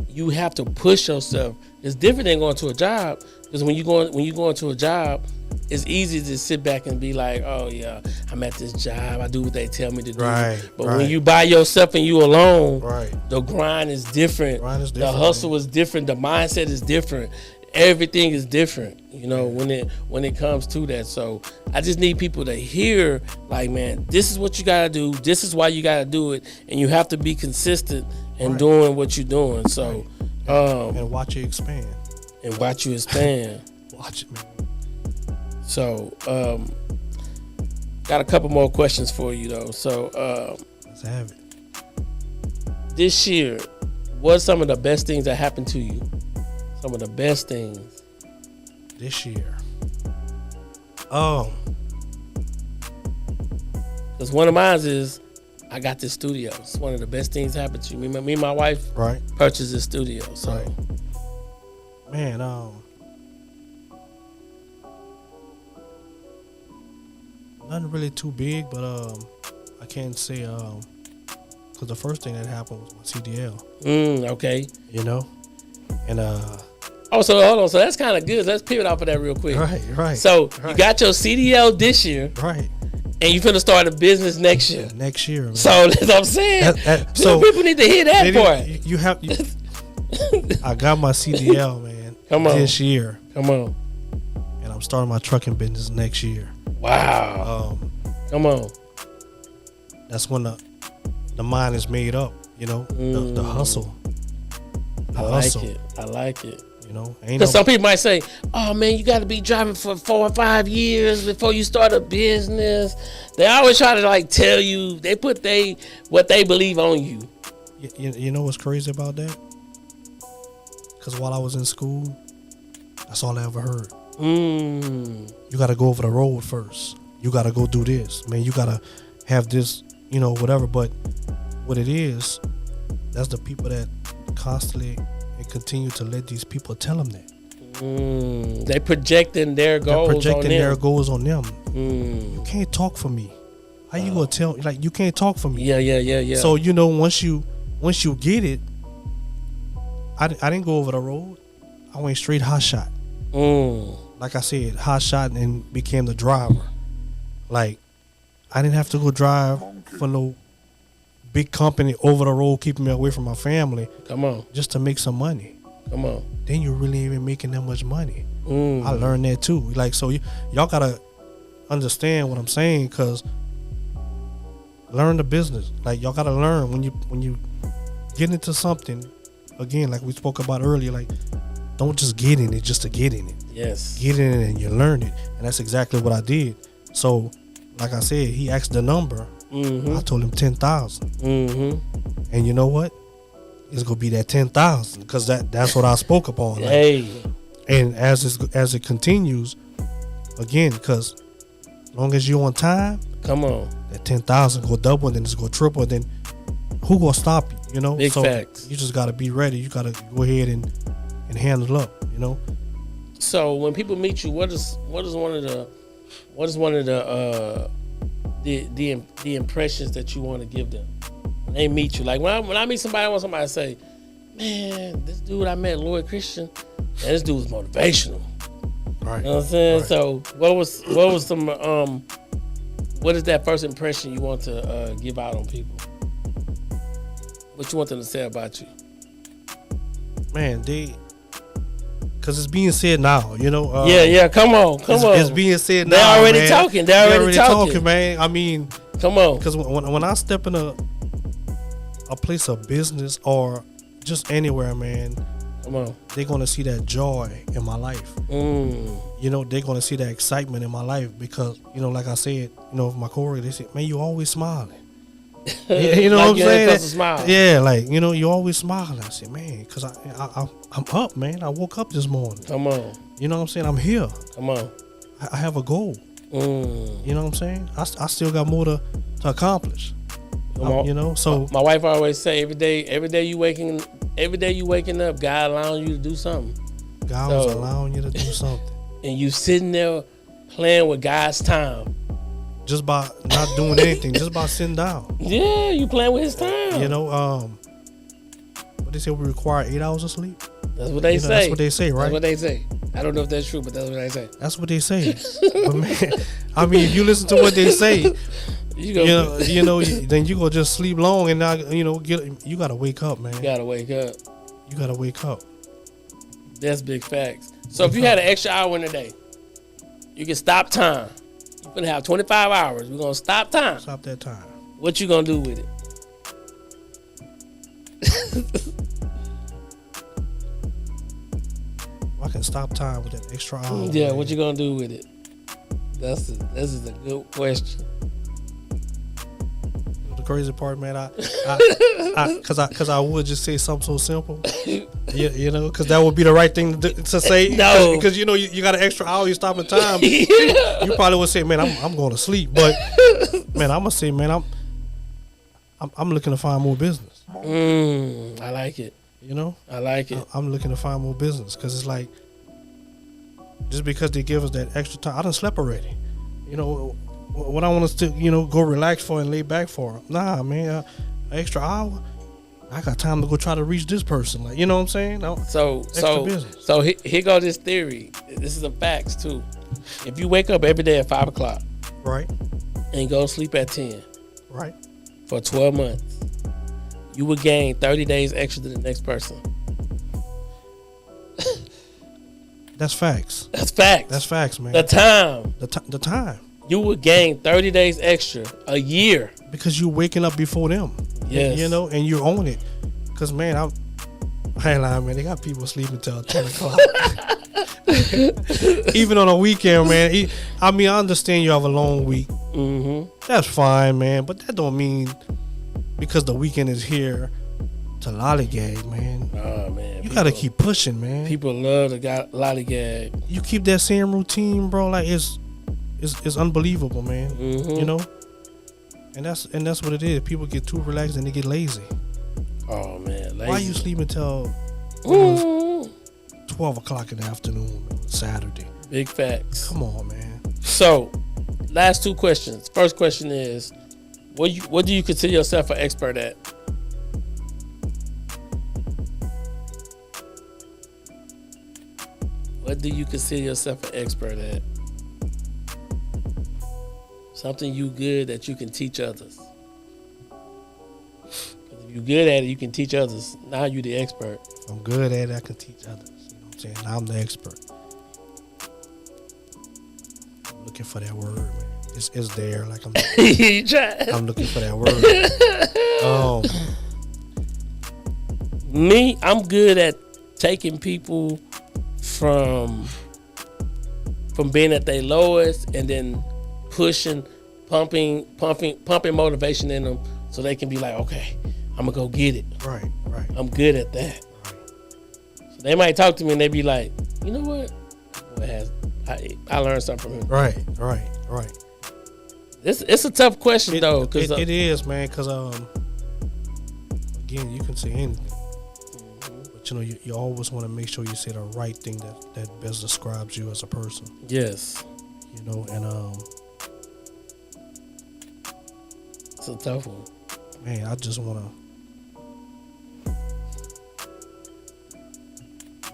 you have to push yourself. It's different than going to a job, because when you go into a job, it's easy to sit back and be like, oh yeah, I'm at this job, I do what they tell me to do. But when you by yourself and you alone, the grind is different. The hustle is different. The mindset is different. Everything is different, you know, when it comes to that. So I just need people to hear, like, man, this is what you gotta do. This is why you gotta do it, and you have to be consistent in doing what you're doing. So, and watch it expand. Watch it, man. So, got a couple more questions for you though. So, let's have it. This year, what's some of the best things that happened to you? Some of the best things this year. Oh, because one of mine is I got this studio. It's one of the best things happened to me. Me and my wife purchased this studio. So, man, nothing really too big, but I can't say because the first thing that happened was my CDL. Okay. You know, and Oh, so hold on. So that's kind of good. Let's pivot off of that real quick. Right. So you got your CDL this year, right, and you finna start a business next year. Next year, man. So that's what I'm saying. So people need to hear that part. You have. I got my CDL, man. Come on. This year. Come on. And I'm starting my trucking business next year. Wow. Come on. That's when the mind is made up. You know, the hustle. I like it. You know, because some people might say, "Oh man, you got to be driving for 4 or 5 years before you start a business." They always try to like tell you they put what they believe on you. You know what's crazy about that? Because while I was in school, that's all I ever heard. You got to go over the road first. You got to go do this, man. You got to have this, you know, whatever. But what it is, that's the people that constantly and continue to let these people tell them that. They projecting their goals on them. You can't talk for me. How you gonna tell? Like, you can't talk for me. Yeah. So you know, once you get it, I didn't go over the road. I went straight hot shot. Like I said, hot shot and became the driver. Like, I didn't have to go drive for no big company over the road, keeping me away from my family. Come on. Just to make some money. Come on. Then you're really even making that much money. I learned that too. Like, so y'all gotta understand what I'm saying, because learn the business. Like, y'all gotta learn when you get into something. Again, like we spoke about earlier, like, don't just get in it just to get in it. Yes. Get in it and you learn it. And that's exactly what I did. So, like I said, he asked the number. I told him 10,000. And you know what? It's gonna be that 10,000 because that's what I spoke upon. Like, hey. And as it continues, again, because as long as you're on time, come on, that 10,000 go double, and then it's go triple, and then who gonna stop you? You know, big so facts. You just gotta be ready. You gotta go ahead and handle it up. You know. So when people meet you, what is one of the impressions that you want to give them when they meet you? Like when I meet somebody, I want somebody to say, "Man, this dude I met, Lloyd Christten, and this dude was motivational." Right. You know what I'm saying? Right. So what was some what is that first impression you want to give out on people? What you want them to say about you? Man, because it's being said now, you know. Yeah, come on. It's being said now. They're already man. talking. They're already talking, man. I mean, come on. Because when I step in a place of business or just anywhere, man, come on, they're gonna see that joy in my life. You know, they're gonna see that excitement in my life because, you know, like I said, you know, my coworker, they say, "Man, you always smiling." You know like what I'm saying? Smile. Yeah, like, you know, you always smiling. I said, man, because I'm up, man. I woke up this morning. Come on. You know what I'm saying? I'm here. Come on. I have a goal. You know what I'm saying? I still got more to accomplish. You know, so my wife always say every day you waking up, God allowing you to do something. God was allowing you to do something. And you sitting there playing with God's time. Just by not doing anything, just by sitting down. Yeah, you playing with his time. You know, what they say, we require 8 hours of sleep. That's what they say. That's what they say, right? That's what they say. I don't know if that's true, but that's what they say. That's what they say. But man, I mean, if you listen to what they say, you know, then you go just sleep long and not, you know, you gotta wake up, man. You gotta wake up. You gotta wake up. That's big facts. So if you had an extra hour in a day, you can stop time. You're gonna have 25 hours. We're gonna stop time. Stop that time. What you gonna do with it? I can stop time with that extra hour. Yeah, man. what you gonna do with it? This is a good question. The crazy part, man, because I would just say something so simple. You know, because that would be the right thing to say. No, because you know you got an extra hour, you stopping time. You probably would say, man, I'm going to sleep. But man, I'm gonna say, man, I'm looking to find more business. I like it. You know, I like it. I'm looking to find more business because it's like, just because they give us that extra time, I done slept already. You know, what I want us to, go relax for and lay back for. Nah, man, an extra hour. I got time to go try to reach this person. Like, you know what I'm saying? So here go this theory. This is a facts too. If you wake up every day at 5 o'clock, right, and go to sleep at 10, right, for 12 months, you would gain 30 days extra to the next person. That's facts. That's facts. That's facts, man. The time. The time. You would gain 30 days extra a year. Because you're waking up before them. Yes. And you own it. Because, man, I ain't lying, man. They got people sleeping till 10 o'clock. Even on a weekend, man. I understand you have a long week. Mm-hmm. That's fine, man. But that don't mean because the weekend is here to lollygag, man. Oh, man. You got to keep pushing, man. People love to lollygag. You keep that same routine, bro. Like, it's unbelievable, man. Mm-hmm. And that's what it is. People get too relaxed and they get lazy. Oh, man. Lazy. Why you sleeping till 12 o'clock in the afternoon on Saturday? Big facts. Come on, man. So, last two questions. First question is, what do you consider yourself an expert at? What do you consider yourself an expert at? Something you good that you can teach others. Because if you're good at it, you can teach others. Now you the expert. If I'm good at it, I can teach others. You know what I'm saying? Now I'm the expert. I'm looking for that word, man. It's there. Like I'm looking for that word. Me, I'm good at taking people from being at their lowest and then pushing, pumping motivation in them so they can be like, okay, I'm gonna go get it. Right. I'm good at that. Right. So they might talk to me and they be like, you know what? I learned something from him. Right. It's a tough question though, because it is, man. Because again, you can say anything, but you always want to make sure you say the right thing that best describes you as a person. Yes. And it's a tough one. Man, I just want to.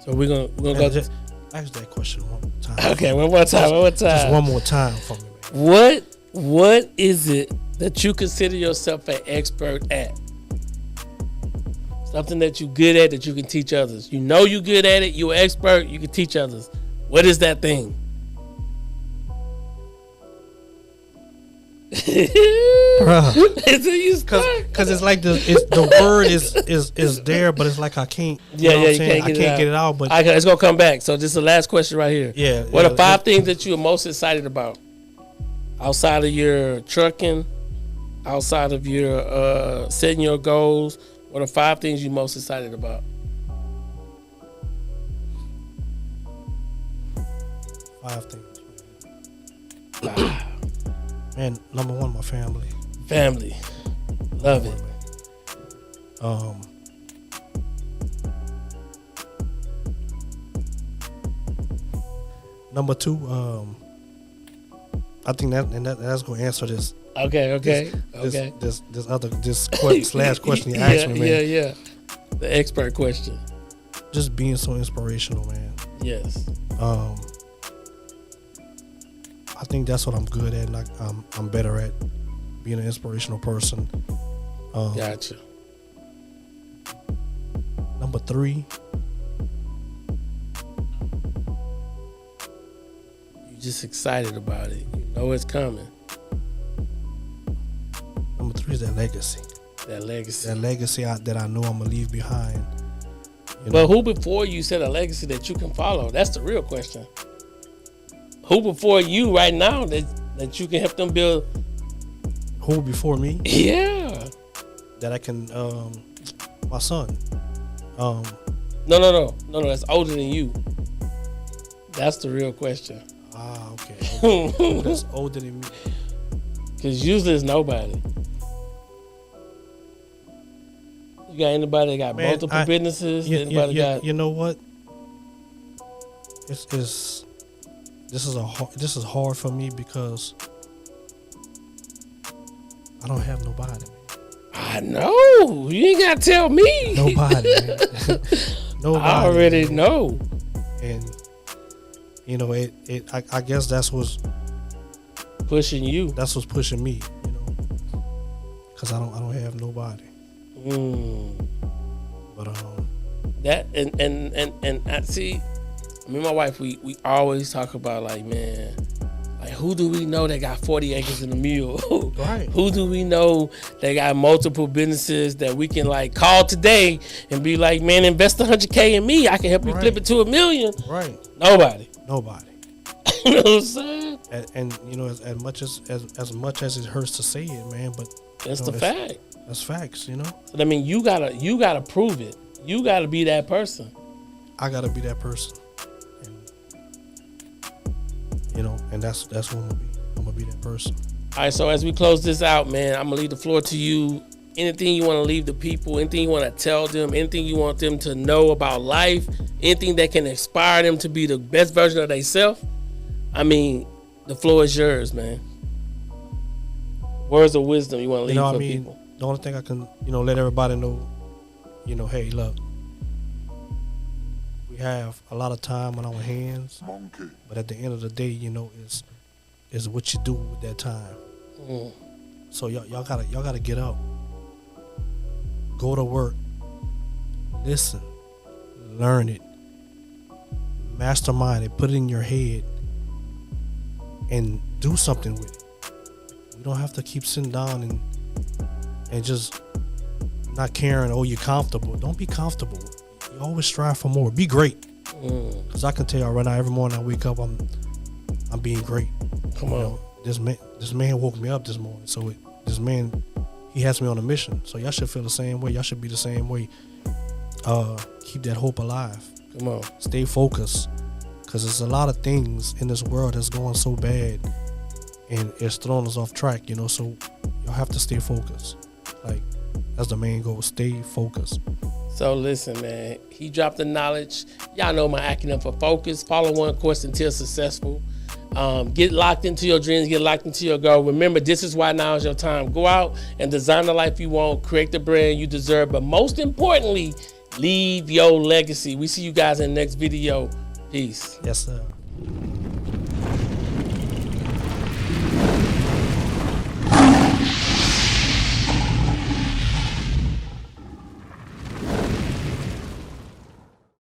So we're gonna go. Just ask that question one more time. Okay, one more time. Just one more time for me, man. What is it that you consider yourself an expert at? Something that you're good at that you can teach others. You know you're good at it. You're an expert. You can teach others. What is that thing? Because it's like the word is there, but it's like I can't. You can't get it out. But it's gonna come back. So this is the last question right here. Yeah. What are 5 things that you are most excited about outside of your trucking, outside of your setting your goals? What are 5 things you're most excited about? 5 things. Man, number 1, my family. Family. Love it. Number 2, I think that's going to answer this. Okay. This last question you asked me, man. Yeah. The expert question. Just being so inspirational, man. Yes. I think that's what I'm good at. Like I'm better at being an inspirational person. Gotcha. Number 3. You're just excited about it. You know it's coming. Number 3 is that legacy. That legacy. That legacy that I know I'm gonna leave behind. But who before you set a legacy that you can follow? That's the real question. Who before you right now that you can help them build? Who before me? Yeah. That I can, my son. No. That's older than you. That's the real question. Okay. Who that's older than me? Because usually it's nobody. You got anybody that got multiple businesses? You know what? This is hard for me because I don't have nobody. I know. You ain't gotta tell me. Nobody, man. Nobody. I already know. And you know, I guess that's what's pushing you. That's what's pushing me, you know, because I don't have nobody. But that and I see. Me and my wife, we always talk about like, man, like who do we know that got 40 acres in a mule? Right. Who do we know that got multiple businesses that we can like call today and be like, man, invest $100K in me. I can help you flip it to $1 million. Right. Nobody. You know what I'm saying? And you know, as much as it hurts to say it, man, but that's the fact. That's facts, you know. So I mean, you gotta prove it. You gotta be that person. I gotta be that person. You know, and that's what I'm gonna be. I'm gonna be that person. All right, so as we close this out, man, I'm gonna leave the floor to you. Anything you want to leave the people, anything you want to tell them, anything you want them to know about life, anything that can inspire them to be the best version of themselves. I mean, the floor is yours, man. Words of wisdom you want to leave for people. The only thing I can, you know, let everybody know, you know, hey, look, we have a lot of time on our hands, but at the end of the day, you know, is what you do with that time. So y'all gotta get up, go to work, listen, learn it, mastermind it, put it in your head, and do something with it. We don't have to keep sitting down and just not caring. Oh, you're comfortable. Don't be comfortable. You always strive for more. Be great. Because I can tell y'all right now, every morning I wake up, I'm being great. Come on. You know, this man woke me up this morning. So this man, he has me on a mission. So y'all should feel the same way. Y'all should be the same way. Keep that hope alive. Come on. Stay focused. Because there's a lot of things in this world that's going so bad, and it's throwing us off track, you know. So y'all have to stay focused. Like, that's the main goal. Stay focused. So listen, man, he dropped the knowledge. Y'all know my acronym for focus. Follow one course until successful. Get locked into your dreams. Get locked into your goal. Remember, this is why now is your time. Go out and design the life you want. Create the brand you deserve. But most importantly, leave your legacy. We see you guys in the next video. Peace. Yes, sir.